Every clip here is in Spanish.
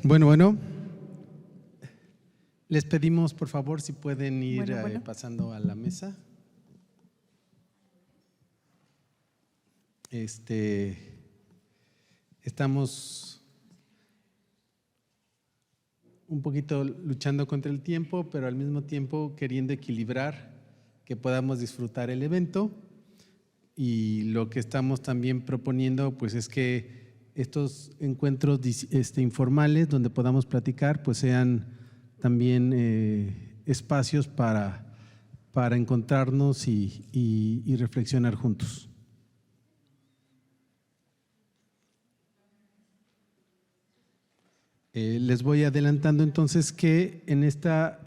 Bueno, les pedimos por favor si pueden ir pasando a la mesa. Estamos un poquito luchando contra el tiempo, pero al mismo tiempo queriendo equilibrar que podamos disfrutar el evento. Y lo que estamos también proponiendo pues es que estos encuentros informales donde podamos platicar pues sean también espacios para encontrarnos y reflexionar juntos. Les voy adelantando entonces que en esta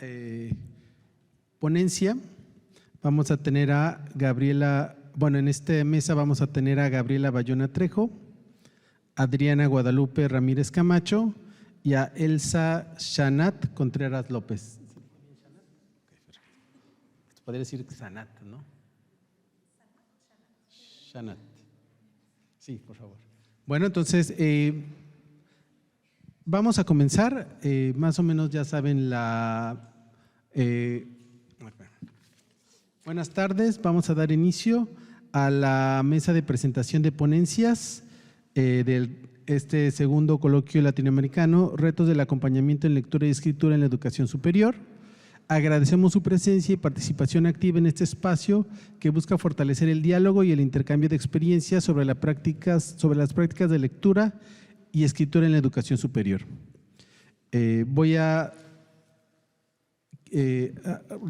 ponencia vamos a tener a Gabriela, en esta mesa vamos a tener a Gabriela Bayona Trejo, Adriana Guadalupe Ramírez Camacho y a Elsa Shanat Contreras López. Podría decir Sanat, ¿no? Shanat. Sí, por favor. Bueno, entonces vamos a comenzar. Más o menos ya saben buenas tardes. Vamos a dar inicio a la mesa de presentación de ponencias de este segundo coloquio latinoamericano, Retos del acompañamiento en lectura y escritura en la educación superior. Agradecemos su presencia y participación activa en este espacio que busca fortalecer el diálogo y el intercambio de experiencias sobre las prácticas de lectura y escritura en la educación superior. Voy a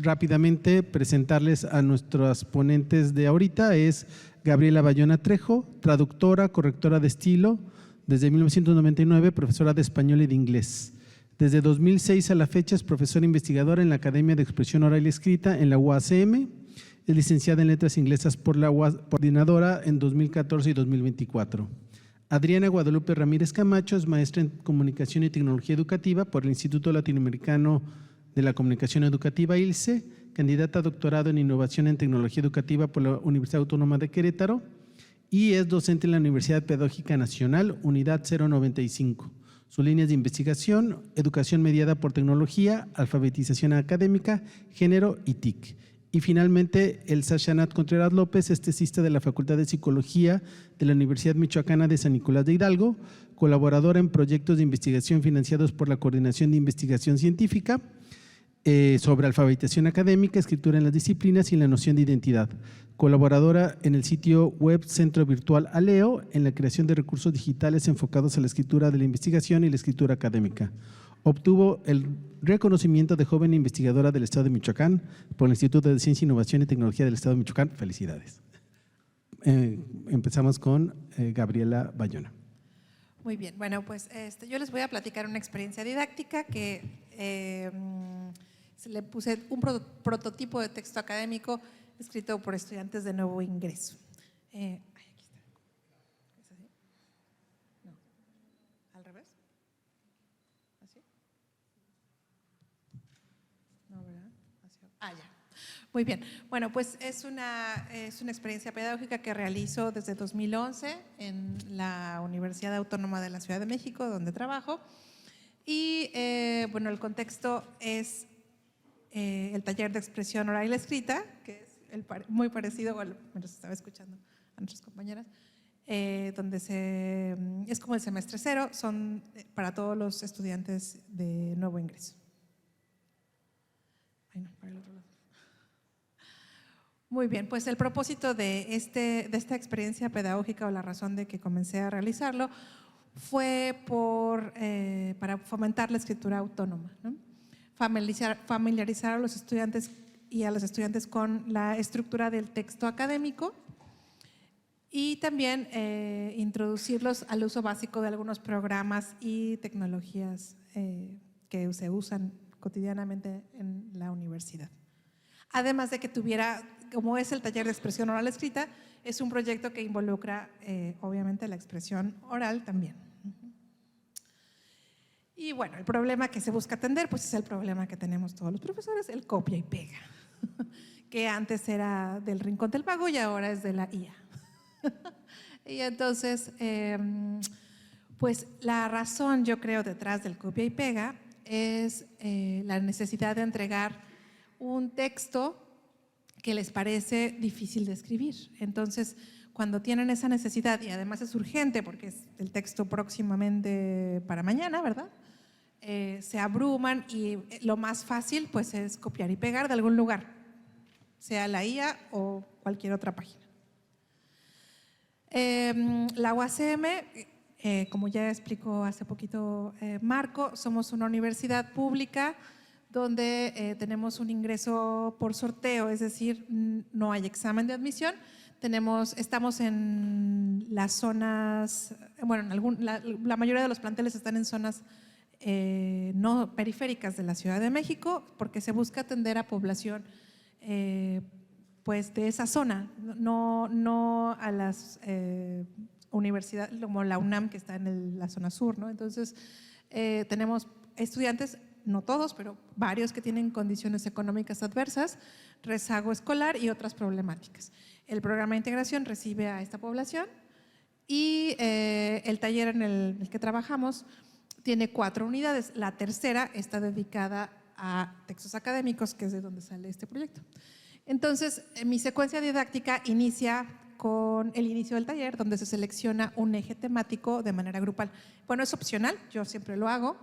rápidamente presentarles a nuestras ponentes de ahorita. Es Gabriela Bayona Trejo, traductora, correctora de estilo, desde 1999 profesora de español y de inglés. Desde 2006 a la fecha es profesora investigadora en la Academia de Expresión Oral y Escrita en la UACM, es licenciada en Letras Inglesas por la coordinadora en 2014 y 2024. Adriana Guadalupe Ramírez Camacho es maestra en Comunicación y Tecnología Educativa por el Instituto Latinoamericano de la Comunicación Educativa ILCE, candidata a doctorado en Innovación en Tecnología Educativa por la Universidad Autónoma de Querétaro y es docente en la Universidad Pedagógica Nacional, Unidad 095. Sus líneas de investigación: educación mediada por tecnología, alfabetización académica, género y TIC. Y finalmente, Elsa Shanat Contreras López es tesista de la Facultad de Psicología de la Universidad Michoacana de San Nicolás de Hidalgo, colaboradora en proyectos de investigación financiados por la Coordinación de Investigación Científica sobre alfabetización académica, escritura en las disciplinas y la noción de identidad. Colaboradora en el sitio web Centro Virtual Aleo en la creación de recursos digitales enfocados a la escritura de la investigación y la escritura académica. Obtuvo el reconocimiento de joven investigadora del Estado de Michoacán por el Instituto de Ciencia, Innovación y Tecnología del Estado de Michoacán. Felicidades. Empezamos con Gabriela Bayona. Muy bien, bueno, pues yo les voy a platicar una experiencia didáctica que le puse un prototipo de texto académico escrito por estudiantes de nuevo ingreso. Aquí está. ¿Es así? No. ¿Al revés? ¿Así? No, ¿verdad? Así. Ya. Muy bien. Bueno, pues es una experiencia pedagógica que realizo desde 2011 en la Universidad Autónoma de la Ciudad de México, donde trabajo. Y bueno, el contexto es el taller de expresión oral y escrita, que es muy parecido, bueno, estaba escuchando a nuestras compañeras, donde es como el semestre cero, son para todos los estudiantes de nuevo ingreso. Ay, no, para el otro lado. Muy bien, pues el propósito de esta experiencia pedagógica o la razón de que comencé a realizarlo fue para fomentar la escritura autónoma, ¿no? Familiarizar a los estudiantes y a los estudiantes con la estructura del texto académico y también introducirlos al uso básico de algunos programas y tecnologías que se usan cotidianamente en la universidad. Además de que tuviera, como es el taller de expresión oral escrita, es un proyecto que involucra obviamente la expresión oral también. Y bueno, el problema que se busca atender pues es el problema que tenemos todos los profesores, el copia y pega, que antes era del Rincón del Vago y ahora es de la IA. Y entonces, Pues la razón, yo creo, detrás del copia y pega es la necesidad de entregar un texto que les parece difícil de escribir. Entonces, cuando tienen esa necesidad, y además es urgente porque es el texto próximamente para mañana, ¿verdad? Se abruman y lo más fácil pues es copiar y pegar de algún lugar, sea la IA o cualquier otra página. La UACM, como ya explicó hace poquito Marco, somos una universidad pública donde tenemos un ingreso por sorteo, es decir, no hay examen de admisión. Estamos en las zonas, bueno, la mayoría de los planteles están en zonas no periféricas de la Ciudad de México, porque se busca atender a población pues de esa zona, no a las universidades como la UNAM, que está en la zona sur, ¿no? Entonces tenemos estudiantes, no todos, pero varios, que tienen condiciones económicas adversas, rezago escolar y otras problemáticas. El programa de integración recibe a esta población y el taller en el que trabajamos tiene 4 unidades. La tercera está dedicada a textos académicos, que es de donde sale este proyecto. Entonces, mi secuencia didáctica inicia con el inicio del taller, donde se selecciona un eje temático de manera grupal. Bueno, es opcional, yo siempre lo hago.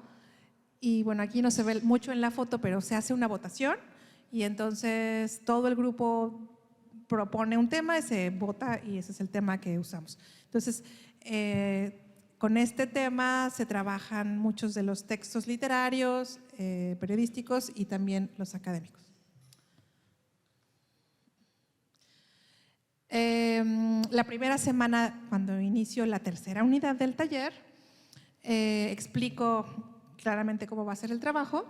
Y bueno, aquí no se ve mucho en la foto, pero se hace una votación y entonces todo el grupo propone un tema y se vota y ese es el tema que usamos. Entonces, con este tema se trabajan muchos de los textos literarios, periodísticos y también los académicos. La primera semana, cuando inicio la tercera unidad del taller, explico claramente cómo va a ser el trabajo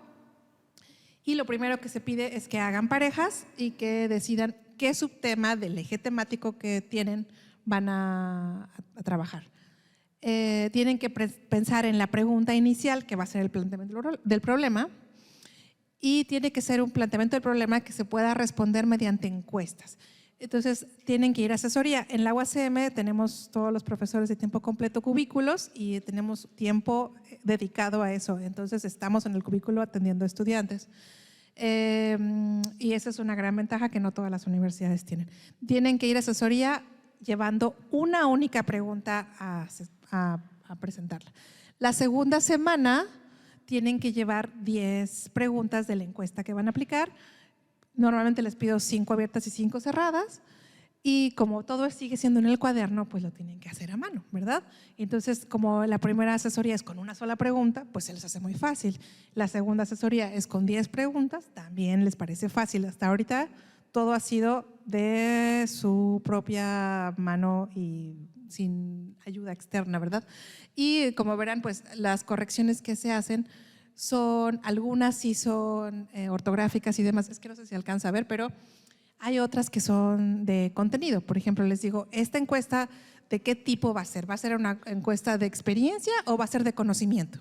y lo primero que se pide es que hagan parejas y que decidan qué subtema del eje temático que tienen van a trabajar. Tienen que pensar en la pregunta inicial, que va a ser el planteamiento del problema, y tiene que ser un planteamiento del problema que se pueda responder mediante encuestas. Entonces, tienen que ir a asesoría. En la UACM tenemos todos los profesores de tiempo completo cubículos y tenemos tiempo dedicado a eso. Entonces, estamos en el cubículo atendiendo a estudiantes. Y esa es una gran ventaja que no todas las universidades tienen. Tienen que ir a asesoría llevando una única pregunta a presentarla. La segunda semana tienen que llevar 10 preguntas de la encuesta que van a aplicar. Normalmente les pido 5 abiertas y 5 cerradas y como todo sigue siendo en el cuaderno, pues lo tienen que hacer a mano, ¿verdad? Entonces, como la primera asesoría es con una sola pregunta, pues se les hace muy fácil. La segunda asesoría es con 10 preguntas, también les parece fácil. Hasta ahorita todo ha sido de su propia mano y sin ayuda externa, ¿verdad? Y como verán, pues las correcciones que se hacen algunas sí son ortográficas y demás, es que no sé si alcanza a ver, pero hay otras que son de contenido. Por ejemplo, les digo, esta encuesta, ¿de qué tipo va a ser? ¿Va a ser una encuesta de experiencia o va a ser de conocimiento?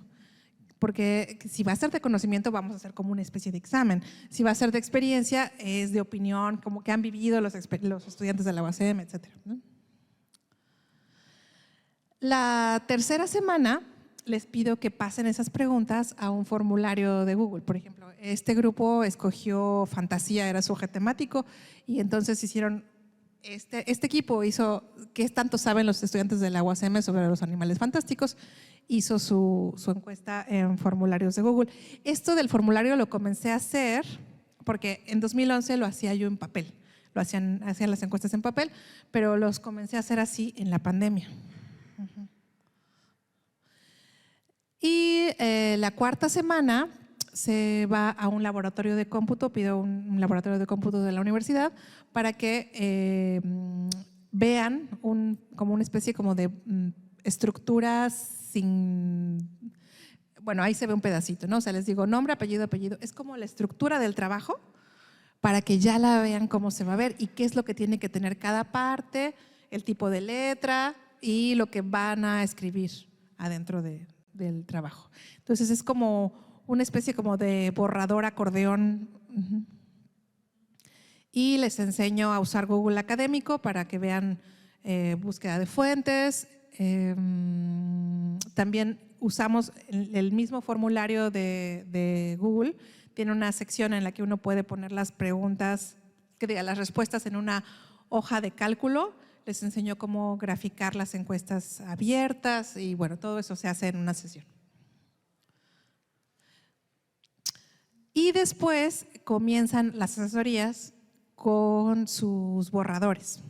Porque si va a ser de conocimiento, vamos a hacer como una especie de examen. Si va a ser de experiencia, es de opinión, como que han vivido los estudiantes de la UACM, etc. La tercera semana les pido que pasen esas preguntas a un formulario de Google. Por ejemplo, este grupo escogió fantasía, era su eje temático, y entonces hicieron, este equipo hizo, ¿qué tanto saben los estudiantes de la UACM sobre los animales fantásticos? Hizo su encuesta en formularios de Google. Esto del formulario lo comencé a hacer porque en 2011 lo hacía yo en papel, hacían las encuestas en papel, pero los comencé a hacer así en la pandemia. Y la cuarta semana se va a un laboratorio de cómputo, pido un laboratorio de cómputo de la universidad para que vean como una especie como de estructuras bueno, ahí se ve un pedacito, ¿no? O sea, les digo nombre, apellido, apellido. Es como la estructura del trabajo para que ya la vean cómo se va a ver y qué es lo que tiene que tener cada parte, el tipo de letra y lo que van a escribir adentro del trabajo. Entonces es como una especie como de borrador acordeón. Y les enseño a usar Google Académico para que vean búsqueda de fuentes, también usamos el mismo formulario de Google. Tiene una sección en la que uno puede poner las preguntas, las respuestas en una hoja de cálculo. Les enseñó cómo graficar las encuestas abiertas y bueno, todo eso se hace en una sesión. Y después comienzan las asesorías con sus borradores.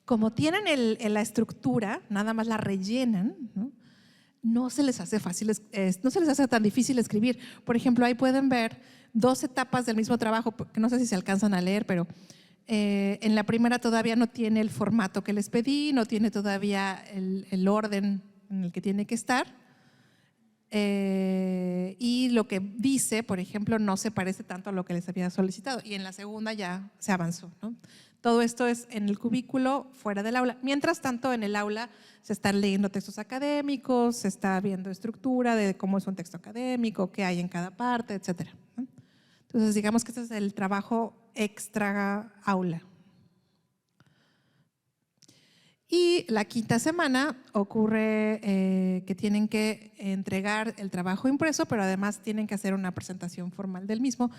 Como tienen la estructura, nada más la rellenan, no se les hace no se les hace tan difícil escribir. Por ejemplo, ahí pueden ver 2 etapas del mismo trabajo, que no sé si se alcanzan a leer, pero en la primera todavía no tiene el formato que les pedí, no tiene todavía el orden en el que tiene que estar. Y lo que dice, por ejemplo, no se parece tanto a lo que les había solicitado. Y en la segunda ya se avanzó, ¿no? Todo esto es en el cubículo, fuera del aula. Mientras tanto, en el aula se están leyendo textos académicos, se está viendo estructura de cómo es un texto académico, qué hay en cada parte, etcétera, ¿no? Entonces, digamos que este es el trabajo extra aula. Y la quinta semana ocurre que tienen que entregar el trabajo impreso, pero además tienen que hacer una presentación formal del mismo.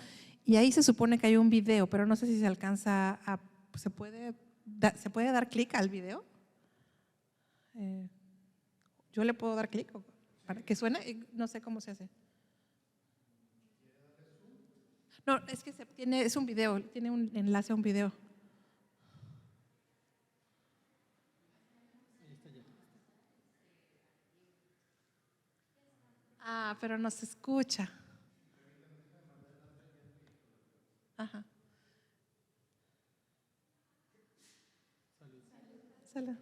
Y ahí se supone que hay un video, pero no sé si se alcanza a… ¿Se puede dar clic al video? Yo le puedo dar clic para que suene, no sé cómo se hace. No, es que es un video, tiene un enlace a un video. Ah, pero no se escucha. Ajá. Salud.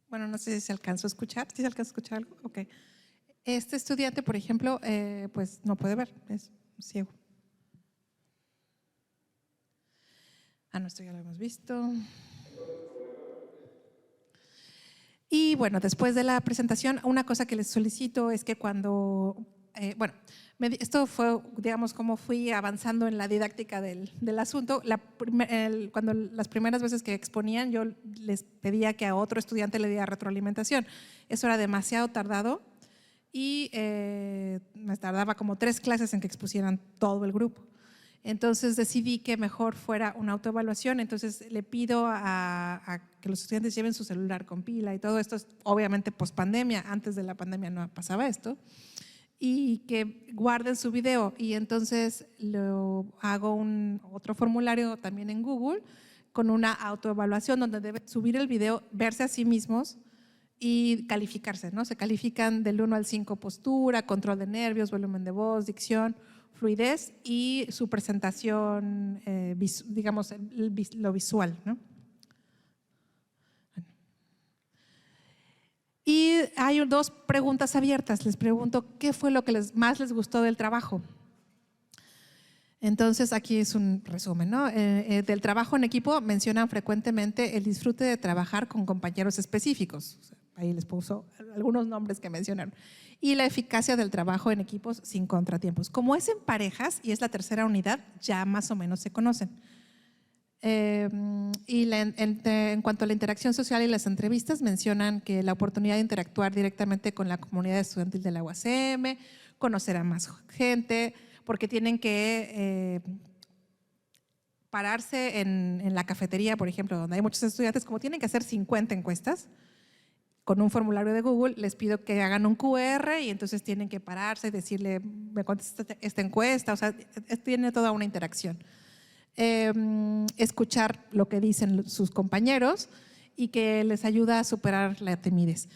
Bueno, no sé si se alcanzó a escuchar. ¿Sí se alcanzó a escuchar algo? Ok. Este estudiante, por ejemplo, pues no puede ver, es ciego. No, esto ya lo hemos visto. Y bueno, después de la presentación, una cosa que les solicito es que cuando, esto fue, digamos, como fui avanzando en la didáctica del asunto. Cuando las primeras veces que exponían, yo les pedía que a otro estudiante le diera retroalimentación. Eso era demasiado tardado y me tardaba como 3 clases en que expusieran todo el grupo. Entonces decidí que mejor fuera una autoevaluación. Entonces le pido a que los estudiantes lleven su celular con pila y todo esto es obviamente post-pandemia. Antes de la pandemia no pasaba esto. Y que guarden su video. Y entonces hago otro formulario también en Google con una autoevaluación donde deben subir el video, verse a sí mismos y calificarse, ¿no? Se califican del 1 al 5 postura, control de nervios, volumen de voz, dicción, fluidez y su presentación, digamos, lo visual, ¿no? Y hay 2 preguntas abiertas. Les pregunto qué fue lo que más les gustó del trabajo. Entonces aquí es un resumen, ¿no? Del trabajo en equipo mencionan frecuentemente el disfrute de trabajar con compañeros específicos. Ahí les puso algunos nombres que mencionaron. Y la eficacia del trabajo en equipos sin contratiempos. Como es en parejas y es la tercera unidad, ya más o menos se conocen. En cuanto a la interacción social y las entrevistas, mencionan que la oportunidad de interactuar directamente con la comunidad estudiantil de la UACM, conocer a más gente, porque tienen que pararse en la cafetería, por ejemplo, donde hay muchos estudiantes, como tienen que hacer 50 encuestas, con un formulario de Google, les pido que hagan un QR y entonces tienen que pararse y decirle, me contesta esta encuesta, o sea, tiene toda una interacción. Escuchar lo que dicen sus compañeros y que les ayuda a superar la timidez.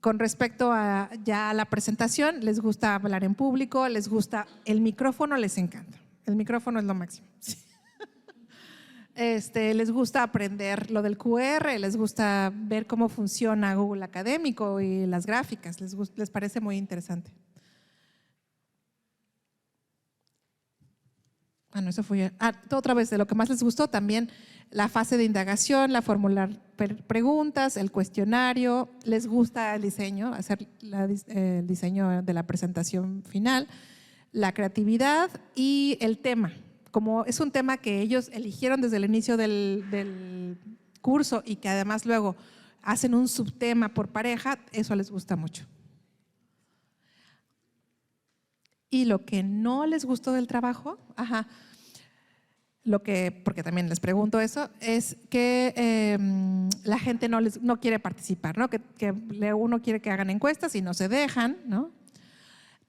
Con respecto a ya la presentación, les gusta hablar en público, les gusta el micrófono, les encanta. El micrófono es lo máximo. Sí. Les gusta aprender lo del QR, les gusta ver cómo funciona Google Académico y las gráficas, les parece muy interesante. Bueno, eso fue otra vez de lo que más les gustó también, la fase de indagación, la formular preguntas, el cuestionario, les gusta el diseño, hacer el diseño de la presentación final, la creatividad y el tema. Como es un tema que ellos eligieron desde el inicio del curso y que además luego hacen un subtema por pareja, eso les gusta mucho. Y lo que no les gustó del trabajo, porque también les pregunto eso, es que la gente no quiere participar, ¿no? Que uno quiere que hagan encuestas y no se dejan, ¿no?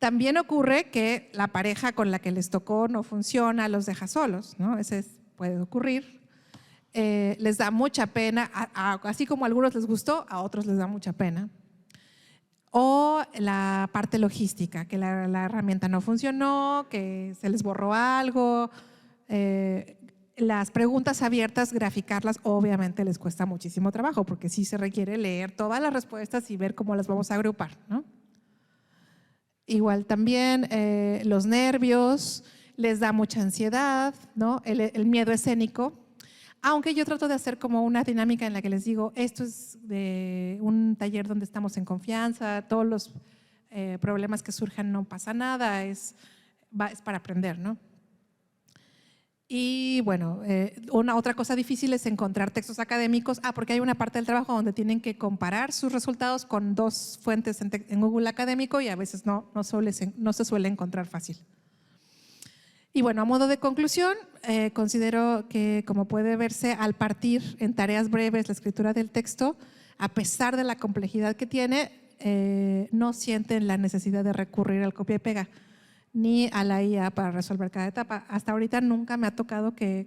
También ocurre que la pareja con la que les tocó no funciona, los deja solos, ¿no? Puede ocurrir. Les da mucha pena, así como a algunos les gustó, a otros les da mucha pena. O la parte logística, que la herramienta no funcionó, que se les borró algo. Las preguntas abiertas, graficarlas, obviamente les cuesta muchísimo trabajo, porque sí se requiere leer todas las respuestas y ver cómo las vamos a agrupar, ¿no? Igual también los nervios, les da mucha ansiedad, ¿no? El miedo escénico. Aunque yo trato de hacer como una dinámica en la que les digo, esto es de un taller donde estamos en confianza, todos los problemas que surjan no pasa nada, es para aprender, ¿no? Y bueno, otra cosa difícil es encontrar textos académicos, porque hay una parte del trabajo donde tienen que comparar sus resultados con dos fuentes en Google Académico y a veces no se suele encontrar fácil. Y bueno, a modo de conclusión, considero que, como puede verse, al partir en tareas breves la escritura del texto, a pesar de la complejidad que tiene, no sienten la necesidad de recurrir al copia y pega, ni a la IA para resolver cada etapa. Hasta ahorita nunca me ha tocado que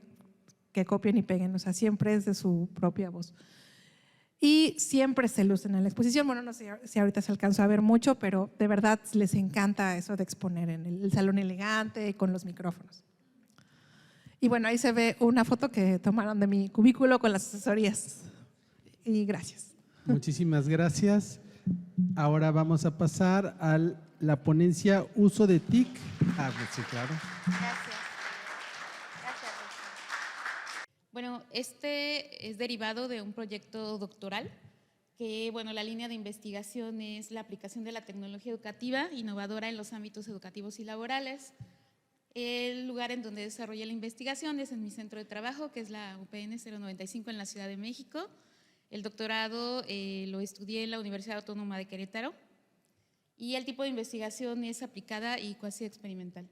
copien y peguen, o sea, siempre es de su propia voz. Y siempre se lucen en la exposición. Bueno, no sé si ahorita se alcanzó a ver mucho, pero de verdad les encanta eso de exponer en el salón elegante con los micrófonos. Y bueno, ahí se ve una foto que tomaron de mi cubículo con las asesorías. Y gracias. Muchísimas gracias. Ahora vamos a pasar a la ponencia Uso de TIC. Sí, claro. Gracias. Bueno, este es derivado de un proyecto doctoral que, bueno, la línea de investigación es la aplicación de la tecnología educativa innovadora en los ámbitos educativos y laborales. El lugar en donde desarrollé la investigación es en mi centro de trabajo, que es la UPN 095 en la Ciudad de México. El doctorado lo estudié en la Universidad Autónoma de Querétaro y el tipo de investigación es aplicada y cuasi experimental.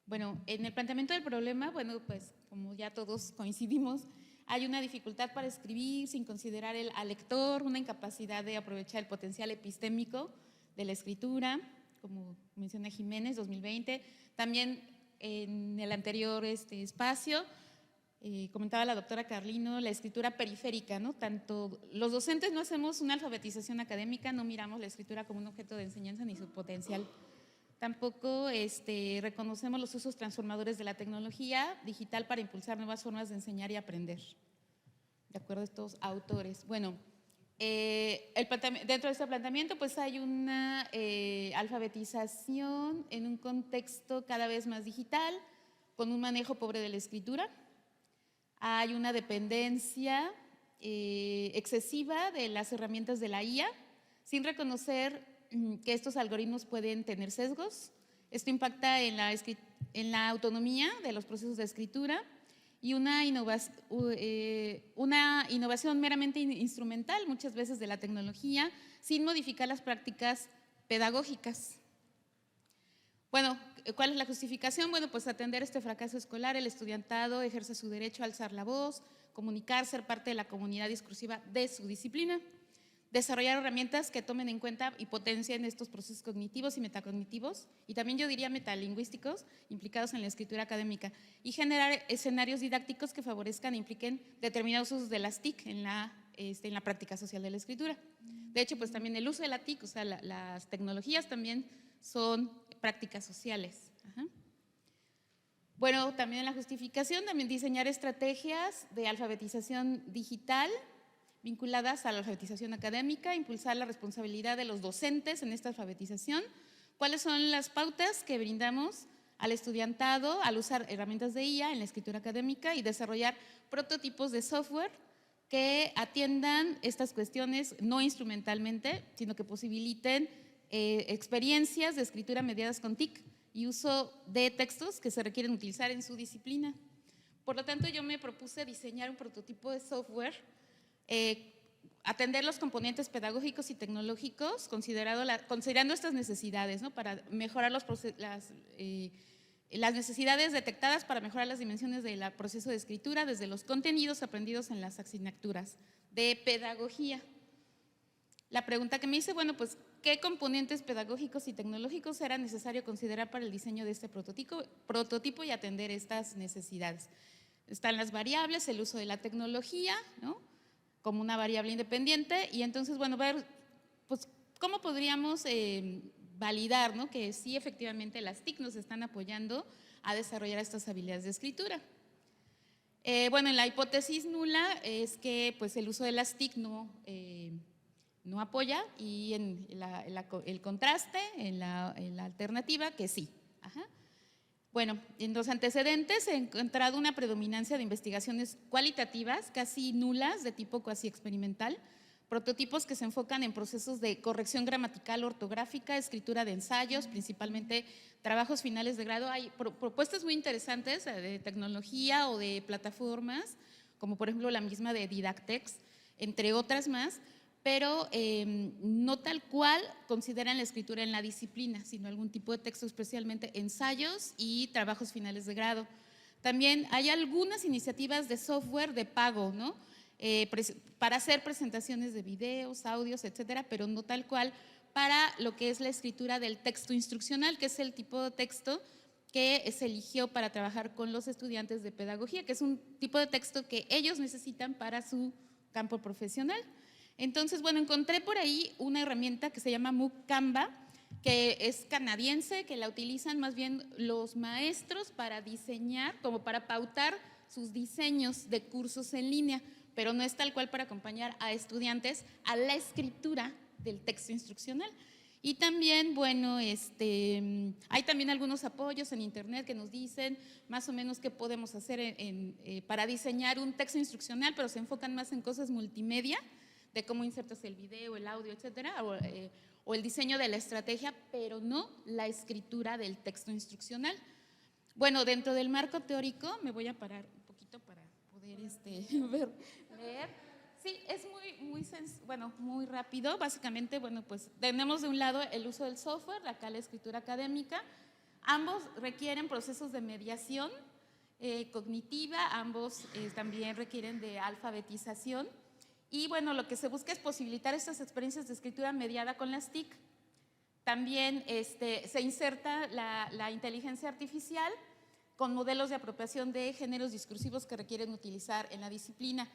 Bueno, en el planteamiento del problema, bueno, pues como ya todos coincidimos, hay una dificultad para escribir sin considerar al lector, una incapacidad de aprovechar el potencial epistémico de la escritura, como menciona Jiménez, 2020. También en el anterior espacio, comentaba la doctora Carlino, la escritura periférica, ¿no? Tanto los docentes no hacemos una alfabetización académica, no miramos la escritura como un objeto de enseñanza ni su potencial. Tampoco reconocemos los usos transformadores de la tecnología digital para impulsar nuevas formas de enseñar y aprender, de acuerdo a estos autores. Bueno, dentro de este planteamiento pues hay una alfabetización en un contexto cada vez más digital, con un manejo pobre de la escritura. Hay una dependencia excesiva de las herramientas de la IA, sin reconocer que estos algoritmos pueden tener sesgos. Esto impacta en la autonomía de los procesos de escritura y una innovación meramente instrumental, muchas veces de la tecnología, sin modificar las prácticas pedagógicas. Bueno, ¿cuál es la justificación? Bueno, pues atender este fracaso escolar, el estudiantado ejerce su derecho a alzar la voz, comunicar, ser parte de la comunidad discursiva de su disciplina, desarrollar herramientas que tomen en cuenta y potencien estos procesos cognitivos y metacognitivos, y también yo diría metalingüísticos implicados en la escritura académica, y generar escenarios didácticos que favorezcan e impliquen determinados usos de las TIC en la práctica social de la escritura. De hecho, pues también el uso de la TIC, o sea, las tecnologías también son prácticas sociales. Ajá. Bueno, también en la justificación, también diseñar estrategias de alfabetización digital vinculadas a la alfabetización académica, impulsar la responsabilidad de los docentes en esta alfabetización, cuáles son las pautas que brindamos al estudiantado al usar herramientas de IA en la escritura académica y desarrollar prototipos de software que atiendan estas cuestiones no instrumentalmente, sino que posibiliten experiencias de escritura mediadas con TIC y uso de textos que se requieren utilizar en su disciplina. Por lo tanto, yo me propuse diseñar un prototipo de software, atender los componentes pedagógicos y tecnológicos, considerando estas necesidades, ¿no? Para mejorar las necesidades detectadas para mejorar las dimensiones del proceso de escritura, desde los contenidos aprendidos en las asignaturas de pedagogía. La pregunta que me hice, bueno, pues, ¿qué componentes pedagógicos y tecnológicos era necesario considerar para el diseño de este prototipo y atender estas necesidades? Están las variables, el uso de la tecnología, ¿no?, como una variable independiente, y entonces, bueno, ver, pues, cómo podríamos validar, ¿no?, que sí efectivamente las TIC nos están apoyando a desarrollar estas habilidades de escritura. Bueno, en la hipótesis nula es que pues el uso de las TIC no apoya, y en el contraste, en la alternativa, que sí. Ajá. Bueno, en los antecedentes he encontrado una predominancia de investigaciones cualitativas casi nulas de tipo cuasi experimental, prototipos que se enfocan en procesos de corrección gramatical, ortográfica, escritura de ensayos, principalmente trabajos finales de grado. Hay propuestas muy interesantes de tecnología o de plataformas, como por ejemplo la misma de Didactex, entre otras más, pero no tal cual consideran la escritura en la disciplina, sino algún tipo de texto, especialmente ensayos y trabajos finales de grado. También hay algunas iniciativas de software de pago, ¿no?, para hacer presentaciones de videos, audios, etcétera, pero no tal cual para lo que es la escritura del texto instruccional, que es el tipo de texto que se eligió para trabajar con los estudiantes de pedagogía, que es un tipo de texto que ellos necesitan para su campo profesional. Entonces, bueno, encontré por ahí una herramienta que se llama MOOC Canva, que es canadiense, que la utilizan más bien los maestros para diseñar, como para pautar sus diseños de cursos en línea, pero no es tal cual para acompañar a estudiantes a la escritura del texto instruccional. Y también, bueno, hay también algunos apoyos en internet que nos dicen más o menos qué podemos hacer para diseñar un texto instruccional, pero se enfocan más en cosas multimedia, de cómo insertas el video, el audio, etcétera, o el diseño de la estrategia, pero no la escritura del texto instruccional. Bueno, dentro del marco teórico, me voy a parar un poquito para poder leer. Sí, es muy rápido. Básicamente, bueno, pues tenemos de un lado el uso del software, acá la escritura académica. Ambos requieren procesos de mediación cognitiva, ambos también requieren de alfabetización. Y bueno, lo que se busca es posibilitar estas experiencias de escritura mediada con las TIC. También se inserta la inteligencia artificial con modelos de apropiación de géneros discursivos que requieren utilizar en la disciplina.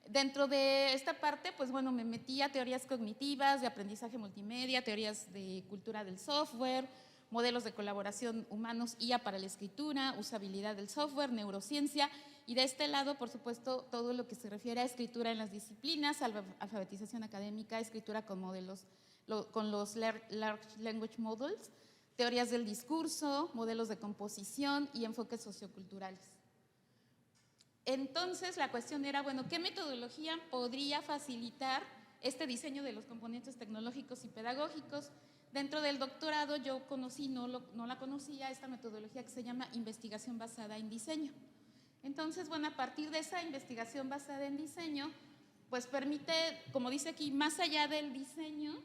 Dentro de esta parte, pues bueno, me metí a teorías cognitivas, de aprendizaje multimedia, teorías de cultura del software, modelos de colaboración humanos, IA para la escritura, usabilidad del software, neurociencia, y de este lado, por supuesto, todo lo que se refiere a escritura en las disciplinas, alfabetización académica, escritura con modelos, con los Large Language Models, teorías del discurso, modelos de composición y enfoques socioculturales. Entonces, la cuestión era, bueno, ¿qué metodología podría facilitar este diseño de los componentes tecnológicos y pedagógicos? Dentro del doctorado yo conocí, no la conocía, esta metodología que se llama investigación basada en diseño. Entonces, bueno, a partir de esa investigación basada en diseño, pues permite, como dice aquí, más allá del diseño,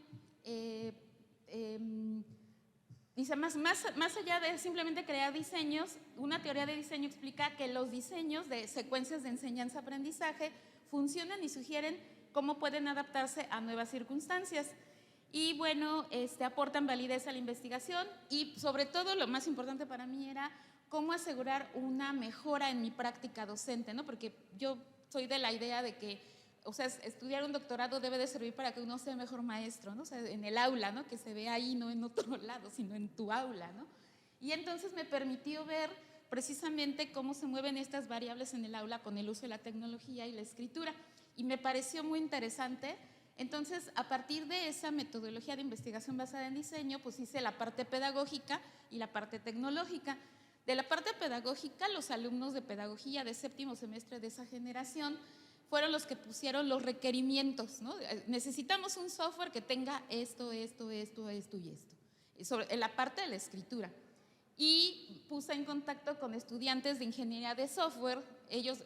dice, más allá de simplemente crear diseños, una teoría de diseño explica que los diseños de secuencias de enseñanza-aprendizaje funcionan y sugieren cómo pueden adaptarse a nuevas circunstancias. Y bueno, aportan validez a la investigación y sobre todo lo más importante para mí era cómo asegurar una mejora en mi práctica docente, ¿no? Porque yo soy de la idea de que, o sea, estudiar un doctorado debe de servir para que uno sea mejor maestro, ¿no? O sea, en el aula, ¿no? Que se ve ahí, no en otro lado, sino en tu aula, ¿no? Y entonces me permitió ver precisamente cómo se mueven estas variables en el aula con el uso de la tecnología y la escritura. Y me pareció muy interesante. Entonces, a partir de esa metodología de investigación basada en diseño, pues hice la parte pedagógica y la parte tecnológica. De la parte pedagógica, los alumnos de pedagogía de séptimo semestre de esa generación fueron los que pusieron los requerimientos, ¿no? Necesitamos un software que tenga esto y esto, en la parte de la escritura. Y puse en contacto con estudiantes de ingeniería de software,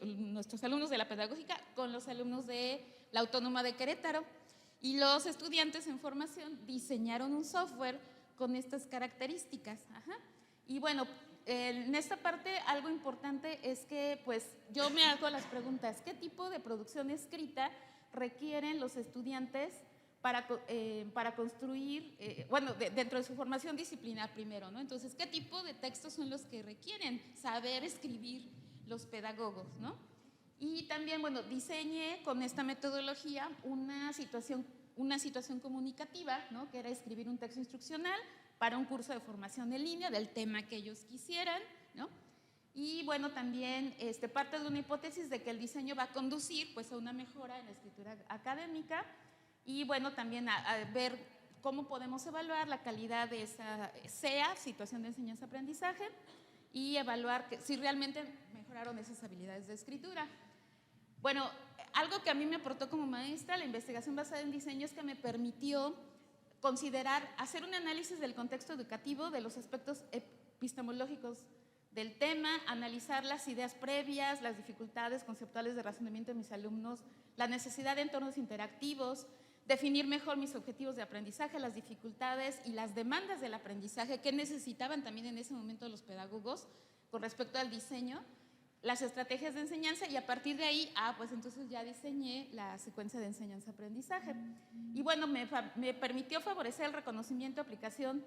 nuestros alumnos de la pedagógica, con los alumnos de la Autónoma de Querétaro. Y los estudiantes en formación diseñaron un software con estas características. Y bueno, en esta parte algo importante es que pues yo me hago las preguntas, ¿qué tipo de producción escrita requieren los estudiantes para construir, dentro de su formación disciplinar primero, ¿no? Entonces, ¿qué tipo de textos son los que requieren saber escribir los pedagogos, ¿no? Y también, bueno, diseñé con esta metodología una situación comunicativa, ¿no? Que era escribir un texto instruccional para un curso de formación en línea del tema que ellos quisieran, ¿no? Y bueno, también parte de una hipótesis de que el diseño va a conducir pues, a una mejora en la escritura académica y bueno, también a ver cómo podemos evaluar la calidad de esa SEA, situación de enseñanza-aprendizaje, y evaluar si realmente mejoraron esas habilidades de escritura. Bueno, algo que a mí me aportó como maestra la investigación basada en diseño es que me permitió hacer un análisis del contexto educativo, de los aspectos epistemológicos del tema, analizar las ideas previas, las dificultades conceptuales de razonamiento de mis alumnos, la necesidad de entornos interactivos, definir mejor mis objetivos de aprendizaje, las dificultades y las demandas del aprendizaje que necesitaban también en ese momento los pedagogos con respecto al diseño, las estrategias de enseñanza y a partir de ahí, pues entonces ya diseñé la secuencia de enseñanza-aprendizaje. Y bueno, me permitió favorecer el reconocimiento y aplicación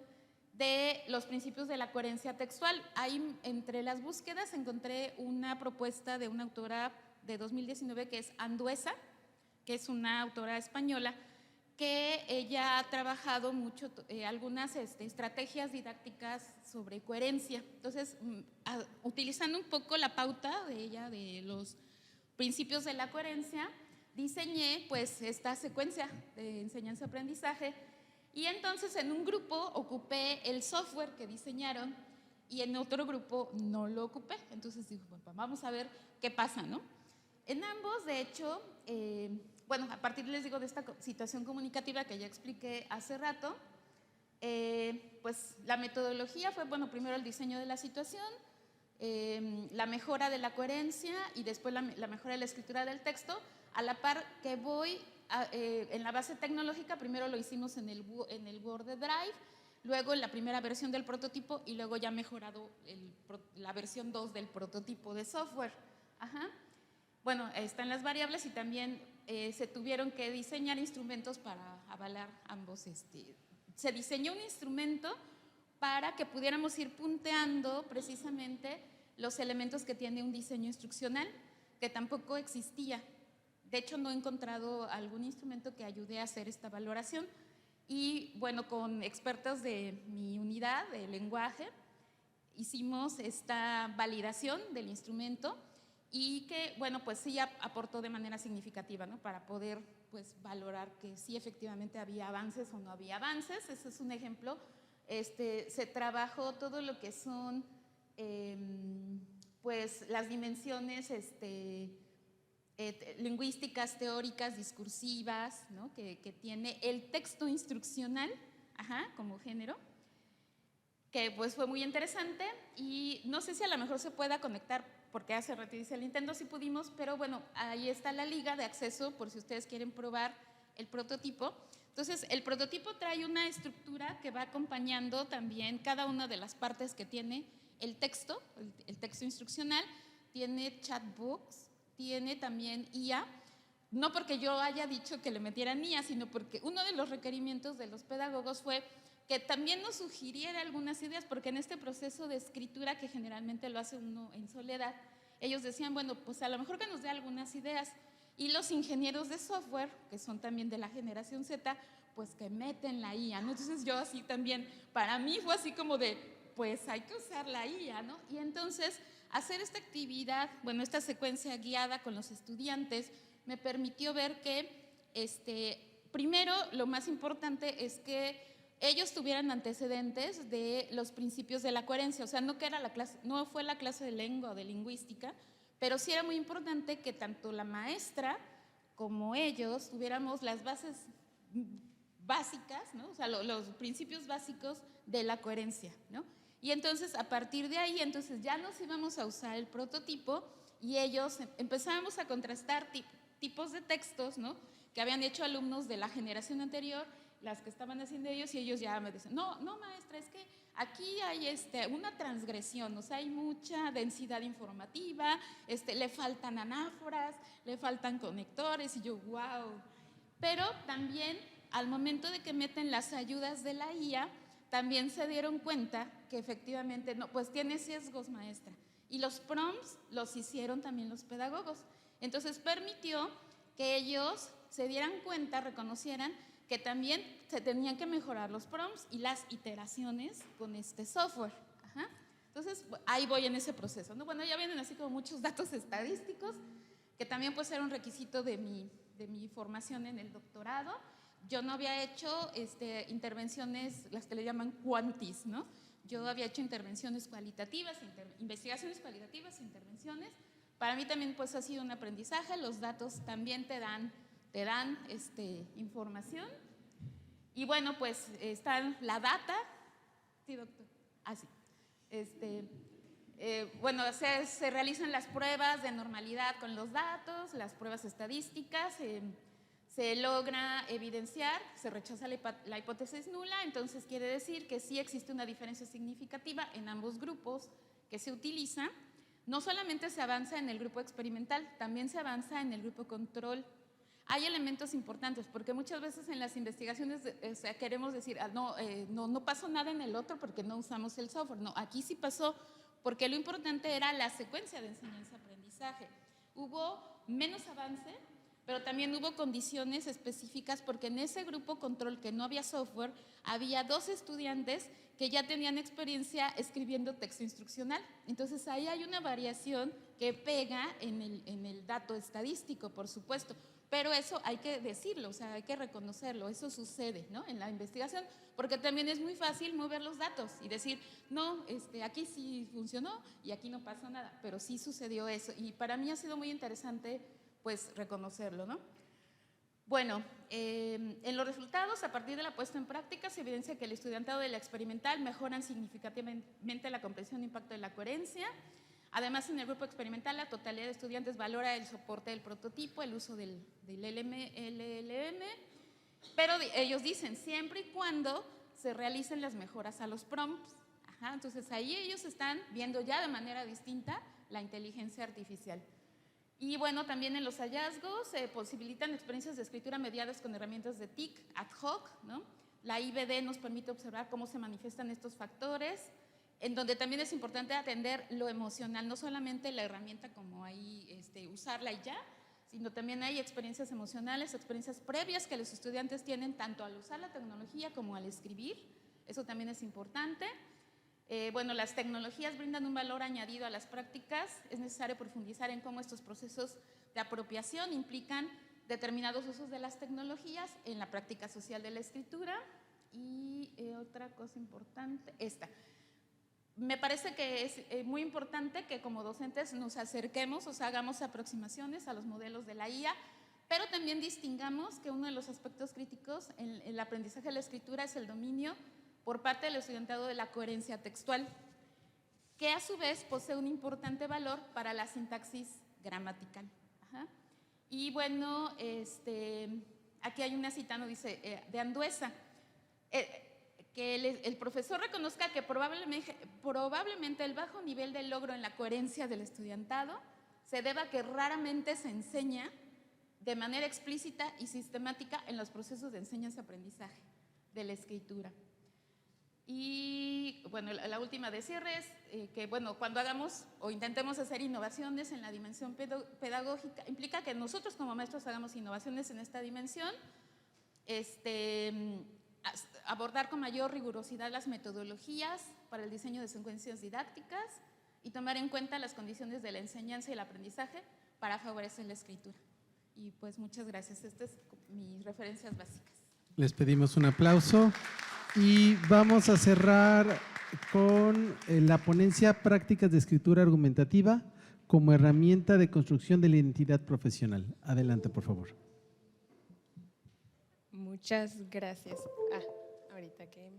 de los principios de la coherencia textual. Ahí, entre las búsquedas, encontré una propuesta de una autora de 2019 que es Anduesa, que es una autora española, que ella ha trabajado mucho algunas estrategias didácticas sobre coherencia. Entonces, utilizando un poco la pauta de ella, de los principios de la coherencia, diseñé pues esta secuencia de enseñanza-aprendizaje y entonces en un grupo ocupé el software que diseñaron y en otro grupo no lo ocupé. Entonces dije, bueno, vamos a ver qué pasa, ¿no? En ambos, de hecho, a partir, les digo, de esta situación comunicativa que ya expliqué hace rato, pues la metodología fue, primero el diseño de la situación, la mejora de la coherencia y después la mejora de la escritura del texto, a la par que en la base tecnológica, primero lo hicimos en el Word de Drive, luego en la primera versión del prototipo y luego ya mejorado la versión 2 del prototipo de software. Bueno, están las variables y también se tuvieron que diseñar instrumentos para avalar ambos. Se diseñó un instrumento para que pudiéramos ir punteando precisamente los elementos que tiene un diseño instruccional, que tampoco existía. De hecho, no he encontrado algún instrumento que ayude a hacer esta valoración. Y bueno, con expertos de mi unidad de lenguaje, hicimos esta validación del instrumento y que, pues sí aportó de manera significativa, ¿no? Para poder, pues, valorar que sí efectivamente había avances o no había avances. Ese es un ejemplo. Se trabajó todo lo que son, pues, las dimensiones lingüísticas, teóricas, discursivas, ¿no? que tiene el texto instruccional. como género, que pues fue muy interesante y no sé si a lo mejor se pueda conectar porque hace rato dice el Nintendo, sí pudimos, pero bueno, ahí está la liga de acceso por si ustedes quieren probar el prototipo. Entonces, el prototipo trae una estructura que va acompañando también cada una de las partes que tiene el texto instruccional, tiene chatbox, tiene también IA, no porque yo haya dicho que le metieran IA, sino porque uno de los requerimientos de los pedagogos fue que también nos sugiriera algunas ideas, porque en este proceso de escritura que generalmente lo hace uno en soledad, ellos decían, bueno, pues a lo mejor que nos dé algunas ideas. Y los ingenieros de software, que son también de la generación Z, pues que meten la IA, ¿no? Entonces yo así también, para mí fue así como de, pues hay que usar la IA, ¿no? Y entonces hacer esta actividad, bueno, esta secuencia guiada con los estudiantes, me permitió ver que, primero, lo más importante es que ellos tuvieran antecedentes de los principios de la coherencia, o sea, no fue la clase de lengua o de lingüística, pero sí era muy importante que tanto la maestra como ellos tuviéramos las bases básicas, ¿no? O sea, los principios básicos de la coherencia, ¿no? Y entonces, a partir de ahí, entonces ya nos íbamos a usar el prototipo y ellos empezábamos a contrastar tipos de textos, ¿no? Que habían hecho alumnos de la generación anterior, las que estaban haciendo ellos, y ellos ya me dicen, no maestra, es que aquí hay una transgresión, o sea, hay mucha densidad informativa, le faltan anáforas, le faltan conectores, y yo, wow. Pero también, al momento de que meten las ayudas de la IA, también se dieron cuenta que efectivamente, no, pues tiene sesgos, maestra. Y los prompts los hicieron también los pedagogos. Entonces permitió que ellos se dieran cuenta, reconocieran que también se tenían que mejorar los prompts y las iteraciones con este software. Entonces, ahí voy en ese proceso, ¿no? Bueno, ya vienen así como muchos datos estadísticos, que también puede ser un requisito de mi formación en el doctorado. Yo no había hecho intervenciones, las que le llaman quantis, ¿no? Yo había hecho intervenciones cualitativas, investigaciones cualitativas, intervenciones. Para mí también pues ha sido un aprendizaje, los datos también te dan información. Y bueno, pues está la data. Sí, doctor. Sí. Bueno, se realizan las pruebas de normalidad con los datos, las pruebas estadísticas, se logra evidenciar, se rechaza la hipótesis nula, entonces quiere decir que sí existe una diferencia significativa en ambos grupos que se utilizan. No solamente se avanza en el grupo experimental, también se avanza en el grupo control. Hay elementos importantes, porque muchas veces en las investigaciones queremos decir, no pasó nada en el otro porque no usamos el software. No, aquí sí pasó, porque lo importante era la secuencia de enseñanza-aprendizaje. Hubo menos avance, pero también hubo condiciones específicas, porque en ese grupo control que no había software, había 2 estudiantes que ya tenían experiencia escribiendo texto instruccional. Entonces ahí hay una variación que pega en el dato estadístico, por supuesto. Pero eso hay que decirlo, o sea, hay que reconocerlo, eso sucede, ¿no? En la investigación, porque también es muy fácil mover los datos y decir, no, aquí sí funcionó y aquí no pasó nada, pero sí sucedió eso. Y para mí ha sido muy interesante, pues, reconocerlo, ¿no? Bueno, en los resultados, a partir de la puesta en práctica, se evidencia que el estudiantado de la experimental mejoran significativamente la comprensión e impacto de la coherencia. Además, en el grupo experimental, la totalidad de estudiantes valora el soporte del prototipo, el uso del LLM, pero ellos dicen siempre y cuando se realicen las mejoras a los prompts. Entonces, ahí ellos están viendo ya de manera distinta la inteligencia artificial. Y bueno, también en los hallazgos se posibilitan experiencias de escritura mediadas con herramientas de TIC ad hoc, ¿no? La IBD nos permite observar cómo se manifiestan estos factores, en donde también es importante atender lo emocional, no solamente la herramienta como ahí usarla y ya, sino también hay experiencias emocionales, experiencias previas que los estudiantes tienen tanto al usar la tecnología como al escribir, eso también es importante. Bueno, las tecnologías brindan un valor añadido a las prácticas, es necesario profundizar en cómo estos procesos de apropiación implican determinados usos de las tecnologías en la práctica social de la escritura. Y otra cosa importante, me parece que es muy importante que como docentes nos acerquemos, o sea, hagamos aproximaciones a los modelos de la IA. pero también distingamos que uno de los aspectos críticos en el aprendizaje de la escritura es el dominio por parte del estudiantado de la coherencia textual, que a su vez posee un importante valor para la sintaxis gramatical. Ajá. Y bueno, aquí hay una cita, ¿no? Dice, de Andueza, que el profesor reconozca que probablemente el bajo nivel de logro en la coherencia del estudiantado se deba a que raramente se enseña de manera explícita y sistemática en los procesos de enseñanza-aprendizaje de la escritura. Y bueno, la última de cierre es que bueno, cuando hagamos o intentemos hacer innovaciones en la dimensión pedagógica, implica que nosotros como maestros hagamos innovaciones en esta dimensión, abordar con mayor rigurosidad las metodologías para el diseño de secuencias didácticas y tomar en cuenta las condiciones de la enseñanza y el aprendizaje para favorecer la escritura. Y pues muchas gracias. Estas son mis referencias básicas. Les pedimos un aplauso y vamos a cerrar con la ponencia Prácticas de Escritura Argumentativa como herramienta de construcción de la identidad profesional. Adelante, por favor. Muchas gracias. Ahorita que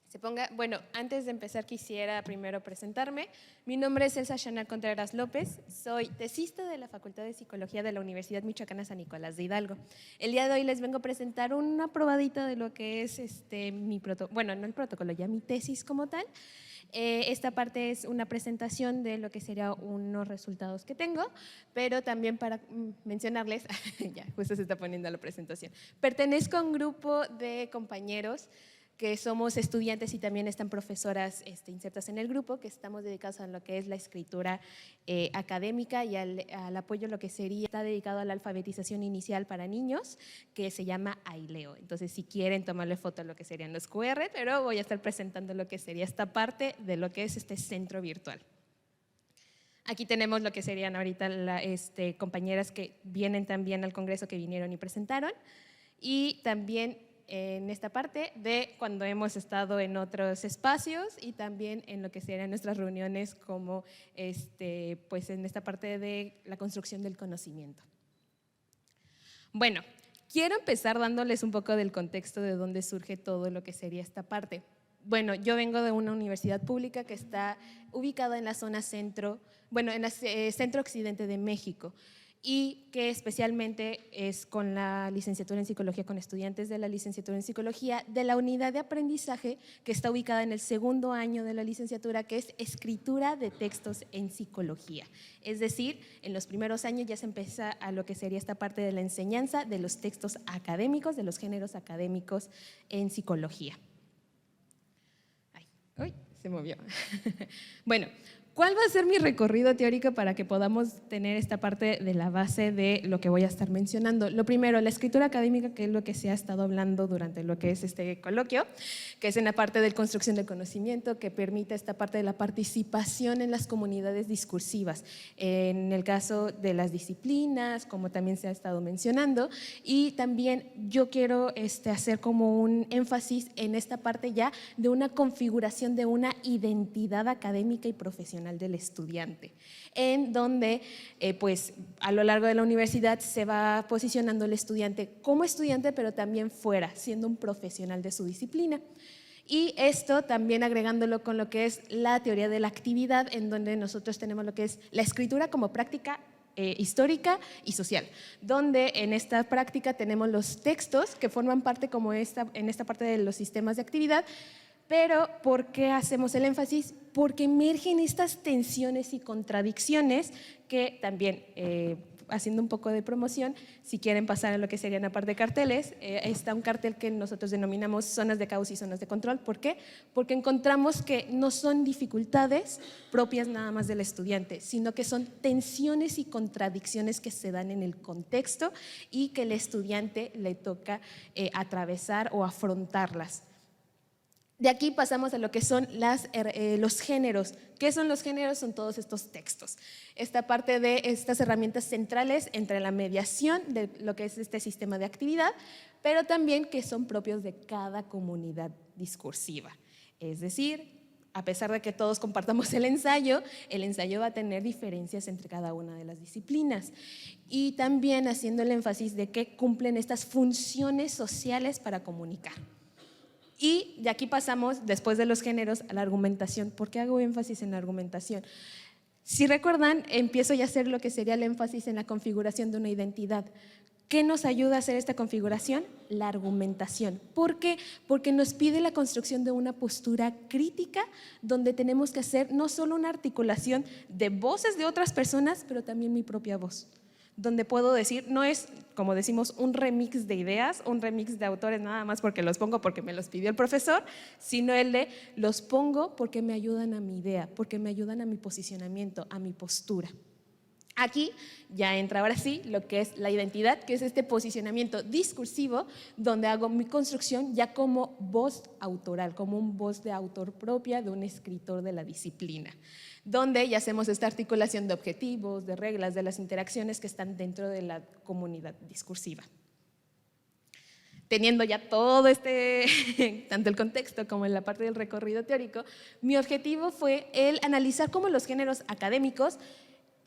se ponga. Bueno, antes de empezar quisiera primero presentarme. Mi nombre es Elsa Shana Contreras López, soy tesista de la Facultad de Psicología de la Universidad Michoacana San Nicolás de Hidalgo. El día de hoy les vengo a presentar una probadita de lo que es mi tesis como tal. Esta parte es una presentación de lo que serían unos resultados que tengo, pero también para mencionarles, ya justo se está poniendo la presentación, pertenezco a un grupo de compañeros que somos estudiantes y también están profesoras insertas en el grupo, que estamos dedicados a lo que es la escritura académica y al apoyo, lo que sería, está dedicado a la alfabetización inicial para niños, que se llama AILEO. Entonces, si quieren tomarle foto a lo que serían los QR, pero voy a estar presentando lo que sería esta parte de lo que es este centro virtual. Aquí tenemos lo que serían ahorita compañeras que vienen también al congreso, que vinieron y presentaron, y también en esta parte de cuando hemos estado en otros espacios y también en lo que serían nuestras reuniones como pues en esta parte de la construcción del conocimiento. Bueno, quiero empezar dándoles un poco del contexto de dónde surge todo lo que sería esta parte. Bueno, yo vengo de una universidad pública que está ubicada en la zona centro, bueno, en el centro occidente de México, y que especialmente es con la licenciatura en psicología, con estudiantes de la licenciatura en psicología, de la unidad de aprendizaje que está ubicada en el segundo año de la licenciatura, que es escritura de textos en psicología. Es decir, en los primeros años ya se empieza a lo que sería esta parte de la enseñanza de los textos académicos, de los géneros académicos en psicología. Uy, se movió. Bueno, ¿cuál va a ser mi recorrido teórico para que podamos tener esta parte de la base de lo que voy a estar mencionando? Lo primero, la escritura académica, que es lo que se ha estado hablando durante lo que es este coloquio, que es en la parte de construcción del conocimiento, que permite esta parte de la participación en las comunidades discursivas, en el caso de las disciplinas, como también se ha estado mencionando, y también yo quiero hacer como un énfasis en esta parte ya de una configuración de una identidad académica y profesional del estudiante, en donde pues a lo largo de la universidad se va posicionando el estudiante como estudiante, pero también fuera, siendo un profesional de su disciplina. Y esto también agregándolo con lo que es la teoría de la actividad, en donde nosotros tenemos lo que es la escritura como práctica histórica y social, donde en esta práctica tenemos los textos que forman parte como en esta parte de los sistemas de actividad. Pero ¿por qué hacemos el énfasis? Porque emergen estas tensiones y contradicciones que también, haciendo un poco de promoción, si quieren pasar a lo que serían aparte de carteles, está un cartel que nosotros denominamos zonas de caos y zonas de control. ¿Por qué? Porque encontramos que no son dificultades propias nada más del estudiante, sino que son tensiones y contradicciones que se dan en el contexto y que el estudiante le toca atravesar o afrontarlas. De aquí pasamos a lo que son los géneros. ¿Qué son los géneros? Son todos estos textos. Esta parte de estas herramientas centrales entre la mediación de lo que es este sistema de actividad, pero también que son propios de cada comunidad discursiva. Es decir, a pesar de que todos compartamos el ensayo va a tener diferencias entre cada una de las disciplinas. Y también haciendo el énfasis de que cumplen estas funciones sociales para comunicar. Y de aquí pasamos, después de los géneros, a la argumentación. ¿Por qué hago énfasis en la argumentación? Si recuerdan, empiezo ya a hacer lo que sería el énfasis en la configuración de una identidad. ¿Qué nos ayuda a hacer esta configuración? La argumentación. ¿Por qué? Porque nos pide la construcción de una postura crítica donde tenemos que hacer no solo una articulación de voces de otras personas, pero también mi propia voz. Donde puedo decir, no es, como decimos, un remix de ideas, un remix de autores nada más porque los pongo porque me los pidió el profesor, sino el de los pongo porque me ayudan a mi idea, porque me ayudan a mi posicionamiento, a mi postura. Aquí ya entra ahora sí lo que es la identidad, que es este posicionamiento discursivo donde hago mi construcción ya como voz autoral, como un voz de autor propia de un escritor de la disciplina, donde ya hacemos esta articulación de objetivos, de reglas, de las interacciones que están dentro de la comunidad discursiva. Teniendo ya todo tanto el contexto como en la parte del recorrido teórico, mi objetivo fue el analizar cómo los géneros académicos.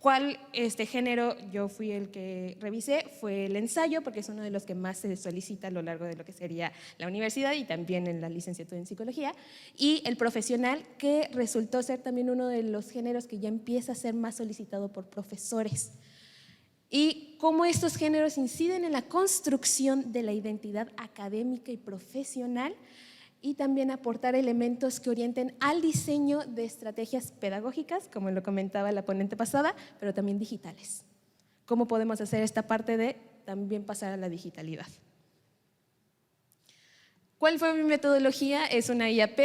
¿Cuál género yo fui el que revisé? Fue el ensayo, porque es uno de los que más se solicita a lo largo de lo que sería la universidad y también en la licenciatura en psicología, y el profesional, que resultó ser también uno de los géneros que ya empieza a ser más solicitado por profesores. Y cómo estos géneros inciden en la construcción de la identidad académica y profesional, y también aportar elementos que orienten al diseño de estrategias pedagógicas, como lo comentaba la ponente pasada, pero también digitales. ¿Cómo podemos hacer esta parte de también pasar a la digitalidad? ¿Cuál fue mi metodología? Es una IAP.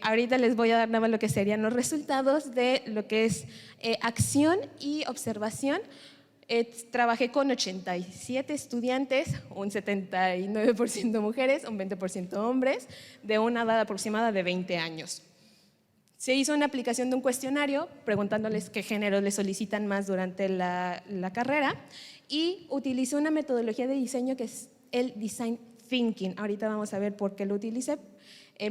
Ahorita les voy a dar nada más lo que serían los resultados de lo que es acción y observación. Trabajé con 87 estudiantes, un 79% mujeres, un 20% hombres, de una edad aproximada de 20 años. Se hizo una aplicación de un cuestionario preguntándoles qué género les solicitan más durante la carrera, y utilicé una metodología de diseño que es el Design Thinking. Ahorita vamos a ver por qué lo utilicé,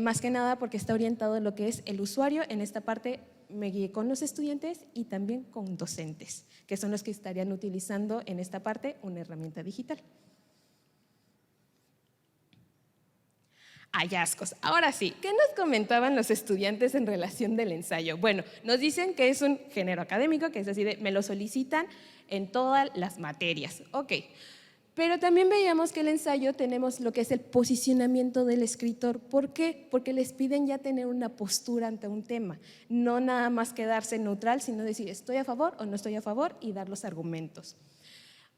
más que nada porque está orientado a lo que es el usuario. En esta parte me guié con los estudiantes y también con docentes, que son los que estarían utilizando en esta parte una herramienta digital. Hallazgos. Ahora sí, ¿qué nos comentaban los estudiantes en relación del ensayo? Bueno, nos dicen que es un género académico, que es así de me lo solicitan en todas las materias. Ok. Pero también veíamos que el ensayo tenemos lo que es el posicionamiento del escritor. ¿Por qué? Porque les piden ya tener una postura ante un tema, no nada más quedarse neutral, sino decir estoy a favor o no estoy a favor y dar los argumentos.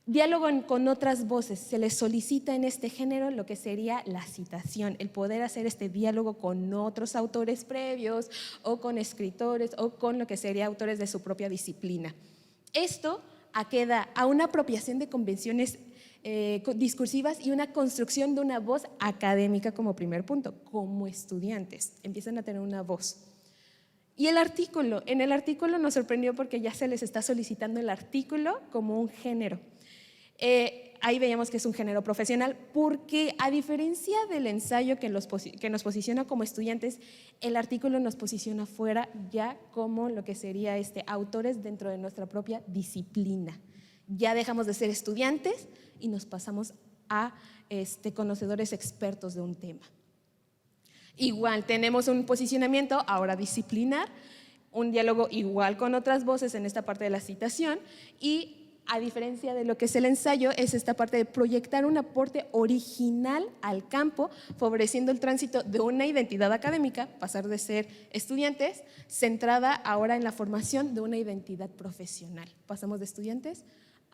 Diálogo con otras voces. Se les solicita en este género lo que sería la citación, el poder hacer este diálogo con otros autores previos o con escritores o con lo que sería autores de su propia disciplina. Esto queda a una apropiación de convenciones discursivas y una construcción de una voz académica como primer punto. Como estudiantes empiezan a tener una voz. Y el artículo, en el artículo nos sorprendió porque ya se les está solicitando el artículo como un género. Ahí veíamos que es un género profesional, porque a diferencia del ensayo que nos posiciona como estudiantes, el artículo nos posiciona fuera ya como lo que sería autores dentro de nuestra propia disciplina. Ya dejamos de ser estudiantes y nos pasamos a conocedores expertos de un tema. Igual tenemos un posicionamiento ahora disciplinar, un diálogo igual con otras voces en esta parte de la citación, y a diferencia de lo que es el ensayo, es esta parte de proyectar un aporte original al campo, favoreciendo el tránsito de una identidad académica, pasar de ser estudiantes, centrada ahora en la formación de una identidad profesional. Pasamos de estudiantes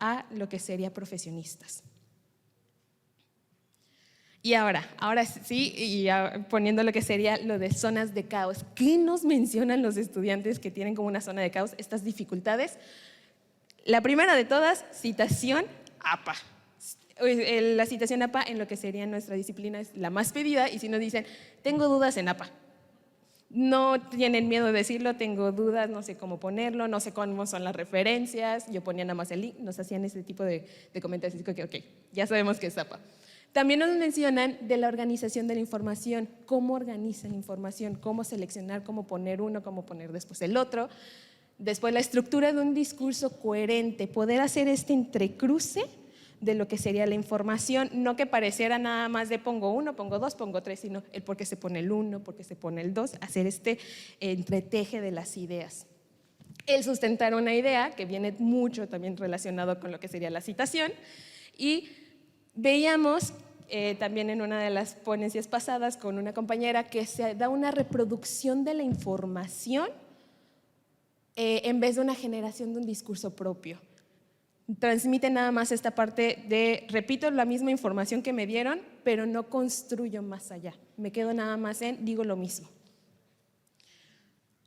a lo que sería profesionistas. Y ahora sí, y poniendo lo que sería lo de zonas de caos. ¿Qué nos mencionan los estudiantes que tienen como una zona de caos estas dificultades? La primera de todas, citación APA. La citación APA en lo que sería nuestra disciplina es la más pedida, y si nos dicen, tengo dudas en APA. No tienen miedo de decirlo, tengo dudas, no sé cómo ponerlo, no sé cómo son las referencias. Yo ponía nada más el link, nos hacían ese tipo de comentarios. Ok, ya sabemos que es APA. También nos mencionan de la organización de la información, cómo organizan la información, cómo seleccionar, cómo poner uno, cómo poner después el otro. Después la estructura de un discurso coherente, poder hacer este entrecruce de lo que sería la información, no que pareciera nada más de pongo uno, pongo dos, pongo tres, sino el por qué se pone el uno, por qué se pone el dos, hacer este entreteje de las ideas. El sustentar una idea, que viene mucho también relacionado con lo que sería la citación, y veíamos también en una de las ponencias pasadas con una compañera que se da una reproducción de la información en vez de una generación de un discurso propio. Transmite nada más esta parte de, repito la misma información que me dieron, pero no construyo más allá. Me quedo nada más en, digo lo mismo.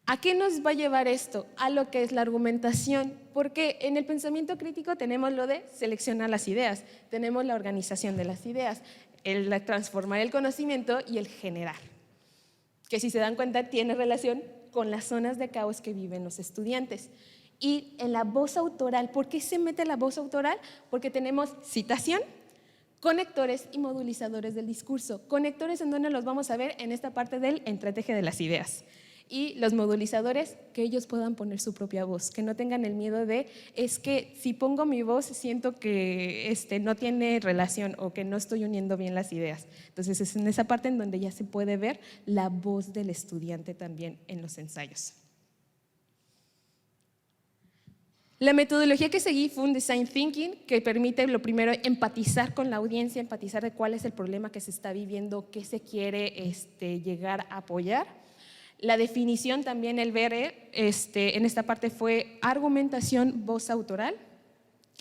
¿A qué nos va a llevar esto? A lo que es la argumentación, porque en el pensamiento crítico tenemos lo de seleccionar las ideas, tenemos la organización de las ideas, el transformar el conocimiento y el generar, que si se dan cuenta tiene relación con las zonas de caos que viven los estudiantes. Y en la voz autoral, ¿por qué se mete la voz autoral? Porque tenemos citación, conectores y modulizadores del discurso. Conectores en donde los vamos a ver en esta parte del entreteje de las ideas. Y los modulizadores, que ellos puedan poner su propia voz, que no tengan el miedo de, es que si pongo mi voz siento que no tiene relación o que no estoy uniendo bien las ideas. Entonces es en esa parte en donde ya se puede ver la voz del estudiante también en los ensayos. La metodología que seguí fue un design thinking que permite lo primero empatizar con la audiencia, empatizar de cuál es el problema que se está viviendo, qué se quiere llegar a apoyar. La definición también, el ver en esta parte fue argumentación, voz autoral.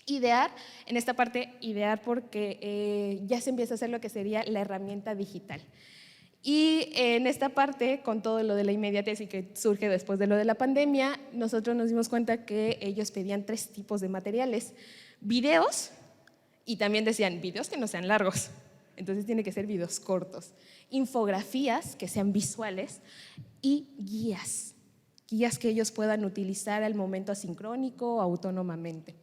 Idear, en esta parte idear porque ya se empieza a hacer lo que sería la herramienta digital. Y en esta parte, con todo lo de la inmediatez y que surge después de lo de la pandemia, nosotros nos dimos cuenta que ellos pedían 3 tipos de materiales: videos, y también decían videos que no sean largos, entonces tiene que ser videos cortos, infografías que sean visuales y guías que ellos puedan utilizar al momento asincrónico o autónomamente.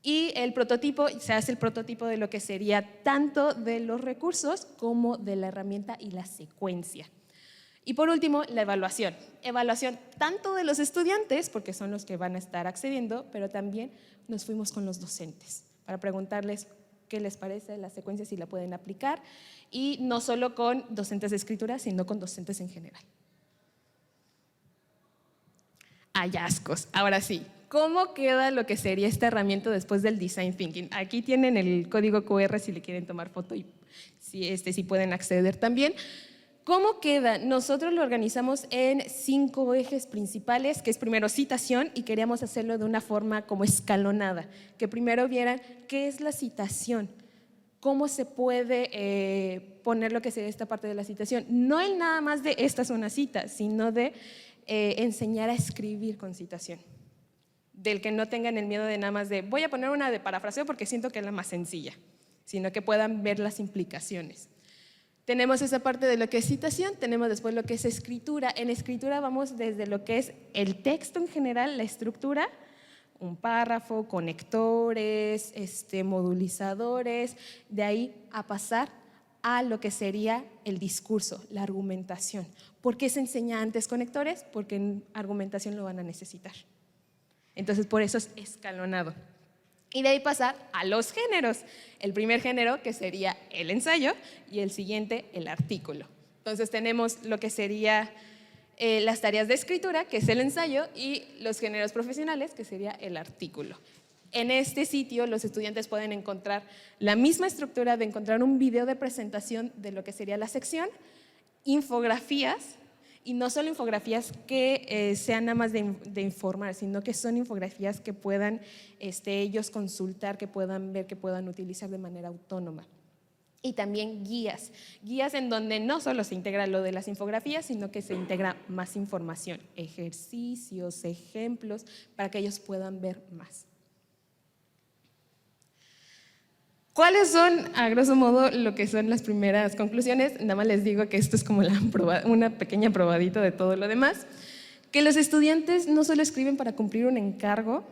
Y el prototipo, se hace el prototipo de lo que sería tanto de los recursos como de la herramienta y la secuencia. Y por último, la evaluación. Evaluación tanto de los estudiantes, porque son los que van a estar accediendo, pero también nos fuimos con los docentes para preguntarles qué les parece la secuencia, si la pueden aplicar, y no solo con docentes de escritura, sino con docentes en general. Hallazgos. Ahora sí, ¿cómo queda lo que sería esta herramienta después del design thinking? Aquí tienen el código QR si le quieren tomar foto y si pueden acceder también. ¿Cómo queda? Nosotros lo organizamos en 5 ejes principales, que es primero citación, y queríamos hacerlo de una forma como escalonada, que primero vieran qué es la citación, cómo se puede poner lo que sería esta parte de la citación. No el nada más de esta es una cita, sino de enseñar a escribir con citación. Del que no tengan el miedo de nada más de voy a poner una de parafraseo porque siento que es la más sencilla, sino que puedan ver las implicaciones. Tenemos esa parte de lo que es citación, tenemos después lo que es escritura. En escritura vamos desde lo que es el texto en general, la estructura, un párrafo, conectores, modulizadores, de ahí a pasar a lo que sería el discurso, la argumentación. ¿Por qué se enseña antes conectores? Porque en argumentación lo van a necesitar. Entonces, por eso es escalonado. Y de ahí pasar a los géneros. El primer género, que sería el ensayo, y el siguiente, el artículo. Entonces, tenemos lo que sería las tareas de escritura, que es el ensayo, y los géneros profesionales, que sería el artículo. En este sitio, los estudiantes pueden encontrar la misma estructura de encontrar un video de presentación de lo que sería la sección, infografías, y no solo infografías que sean nada más de informar, sino que son infografías que puedan ellos consultar, que puedan ver, que puedan utilizar de manera autónoma. Y también guías en donde no solo se integra lo de las infografías, sino que se integra más información, ejercicios, ejemplos, para que ellos puedan ver más. ¿Cuáles son, a grosso modo, lo que son las primeras conclusiones? Nada más les digo que esto es como una pequeña probadita de todo lo demás. Que los estudiantes no solo escriben para cumplir un encargo,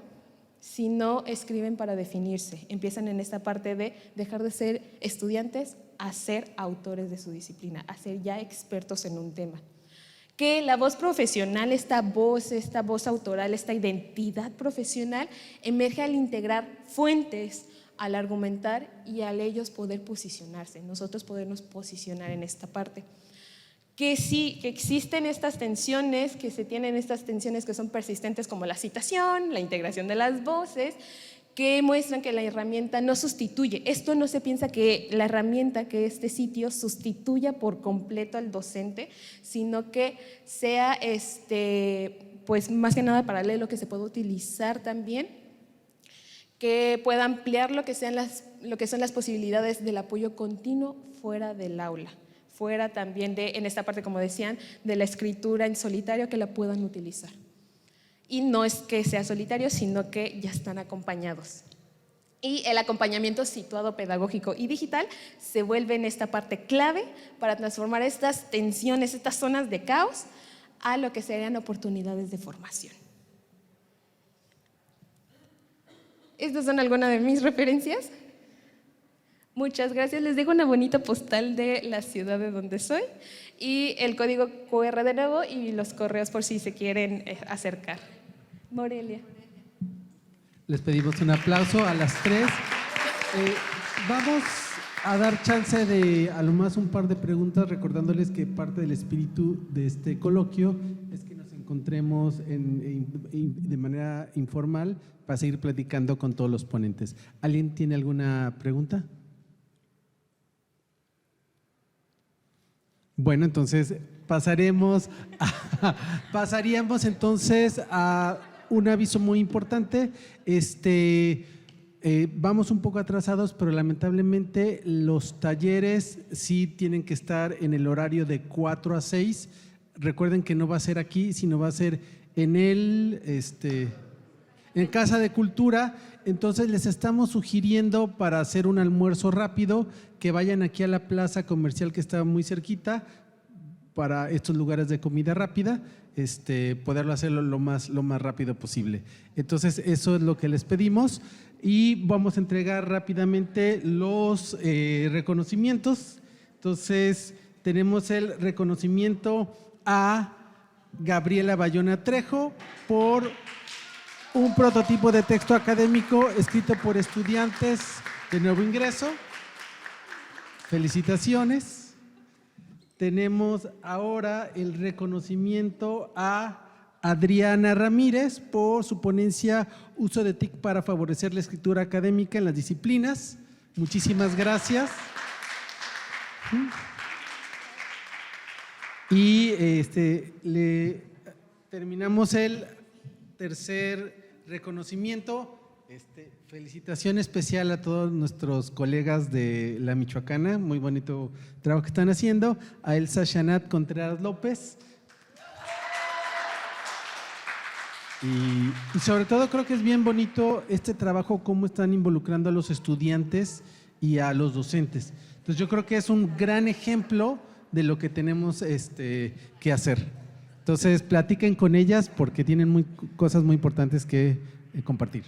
sino escriben para definirse. Empiezan en esta parte de dejar de ser estudiantes a ser autores de su disciplina, a ser ya expertos en un tema. Que la voz profesional, esta voz autoral, esta identidad profesional, emerge al integrar fuentes, al argumentar y al ellos poder posicionarse, nosotros podernos posicionar en esta parte. Que sí, que existen estas tensiones, que se tienen estas tensiones que son persistentes como la citación, la integración de las voces, que muestran que la herramienta no sustituye. Esto no se piensa que la herramienta, que este sitio sustituya por completo al docente, sino que sea pues más que nada paralelo, que se pueda utilizar también, que pueda ampliar lo que son las posibilidades del apoyo continuo fuera del aula, fuera también en esta parte, como decían, de la escritura en solitario, que la puedan utilizar. Y no es que sea solitario, sino que ya están acompañados. Y el acompañamiento situado pedagógico y digital se vuelve en esta parte clave para transformar estas tensiones, estas zonas de caos, a lo que serían oportunidades de formación. Estas son algunas de mis referencias. Muchas gracias. Les dejo una bonita postal de la ciudad de donde soy y el código QR de nuevo y los correos por si se quieren acercar. Morelia. Les pedimos un aplauso a las tres. Vamos a dar chance de a lo más un par de preguntas, recordándoles que parte del espíritu de este coloquio es que nos encontremos de manera informal para seguir platicando con todos los ponentes. ¿Alguien tiene alguna pregunta? Bueno, entonces pasaríamos entonces a un aviso muy importante. Vamos un poco atrasados, pero lamentablemente los talleres sí tienen que estar en el horario de 4 a 6. Recuerden que no va a ser aquí, sino va a ser en Casa de Cultura. Entonces les estamos sugiriendo, para hacer un almuerzo rápido, que vayan aquí a la plaza comercial que está muy cerquita, para estos lugares de comida rápida, poderlo hacerlo lo más rápido posible. Entonces eso es lo que les pedimos y vamos a entregar rápidamente los reconocimientos. Entonces tenemos el reconocimiento a Gabriela Bayona Trejo por un prototipo de texto académico escrito por estudiantes de nuevo ingreso. Felicitaciones. Tenemos ahora el reconocimiento a Adriana Ramírez por su ponencia Uso de TIC para favorecer la escritura académica en las disciplinas. Muchísimas gracias. Y le terminamos el tercer reconocimiento. Felicitación especial a todos nuestros colegas de la Michoacana, muy bonito trabajo que están haciendo, a Elsa Shanat Contreras López y sobre todo creo que es bien bonito este trabajo, cómo están involucrando a los estudiantes y a los docentes. Entonces yo creo que es un gran ejemplo de lo que tenemos que hacer. Entonces platiquen con ellas porque tienen cosas muy importantes que compartir.